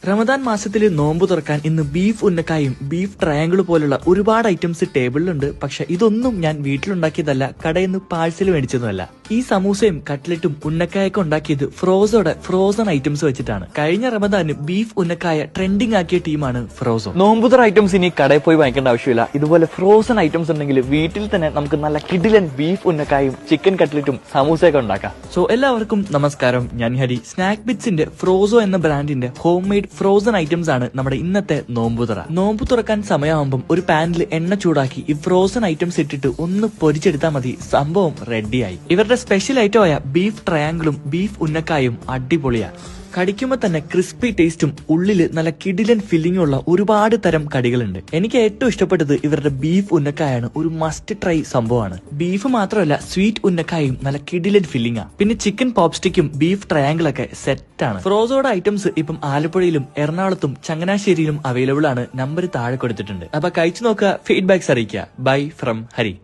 റമദാൻ മാസത്തിൽ നോമ്പ് തുറക്കാൻ ഇന്ന് ബീഫ് ഉന്നക്കായും ബീഫ് ട്രയാങ്കിൾ പോലുള്ള ഒരുപാട് ഐറ്റംസ് ടേബിളിലുണ്ട്. പക്ഷെ ഇതൊന്നും ഞാൻ വീട്ടിലുണ്ടാക്കിയതല്ല, കടയിൽ നിന്ന് പാഴ്സൽ മേടിച്ചതുമല്ല. ഈ സമൂസയും കട്ട്ലറ്റും ഉന്നക്കായൊക്കെ ഉണ്ടാക്കിയത് ഫ്രോസൺ ഐറ്റംസ് വെച്ചിട്ടാണ്. കഴിഞ്ഞ റമദാന് ബീഫ് ഉന്നക്കായ ട്രെൻഡിങ് ആക്കിയ ടീമാണ് ഫ്രോസോ. നോമ്പുതറ ഐറ്റംസ് ഇനി കടയിൽ പോയി വാങ്ങിക്കേണ്ട ആവശ്യമില്ല. ഇതുപോലെ ഫ്രോസൺ ഐറ്റംസ് ഉണ്ടെങ്കിൽ വീട്ടിൽ തന്നെ നമുക്ക് നല്ല കിടിലൻ ബീഫ് ഉന്നക്കായും ചിക്കൻ കട്ട്ലറ്റും സമൂസയൊക്കെ ഉണ്ടാക്കാം. സോ എല്ലാവർക്കും നമസ്കാരം, ഞാൻ ഹരി. സ്നാക്ക് ബിറ്റ്സിന്റെ ഫ്രോസോ എന്ന ബ്രാൻഡിന്റെ ഹോം മെയ്ഡ് ഫ്രോസൺ ഐറ്റംസ് ആണ് നമ്മുടെ ഇന്നത്തെ നോമ്പുതുറ. നോമ്പ് തുറക്കാൻ സമയമാകുമ്പോൾ ഒരു പാനിൽ എണ്ണ ചൂടാക്കി ഈ ഫ്രോസൺ ഐറ്റംസ് ഇട്ടിട്ട് ഒന്ന് പൊരിച്ചെടുത്താൽ മതി, സംഭവം റെഡിയായി. ഇവരുടെ സ്പെഷ്യൽ ഐറ്റമായ ബീഫ് ട്രയാങ്കിളും ബീഫ് ഉന്നക്കായും അടിപൊളിയാണ്. കടിക്കുമ്പോൾ തന്നെ ക്രിസ്പി ടേസ്റ്റും ഉള്ളില് നല്ല കിടിലൻ ഫില്ലിംഗും ഉള്ള ഒരുപാട് തരം കടികളുണ്ട്. എനിക്ക് ഏറ്റവും ഇഷ്ടപ്പെട്ടത് ഇവരുടെ ബീഫ് ഉന്നക്കായാണ്. ഒരു മസ്റ്റ് ട്രൈ സംഭവമാണ്. ബീഫ് മാത്രമല്ല, സ്വീറ്റ് ഉന്നക്കായും നല്ല കിടിലൻ ഫില്ലിംഗാ. പിന്നെ ചിക്കൻ പോപ്സ്റ്റിക്കും ബീഫ് ട്രയാങ്കിളൊക്കെ സെറ്റാണ്. ഫ്രോസോയുടെ ഐറ്റംസ് ഇപ്പം ആലപ്പുഴയിലും എറണാകുളത്തും ചങ്ങനാശ്ശേരിയിലും അവൈലബിൾ ആണ്. നമ്പർ താഴെ കൊടുത്തിട്ടുണ്ട്. അപ്പൊ കഴിച്ചു നോക്കുക, ഫീഡ്ബാക്സ് അറിയിക്കുക. Bye from Hari.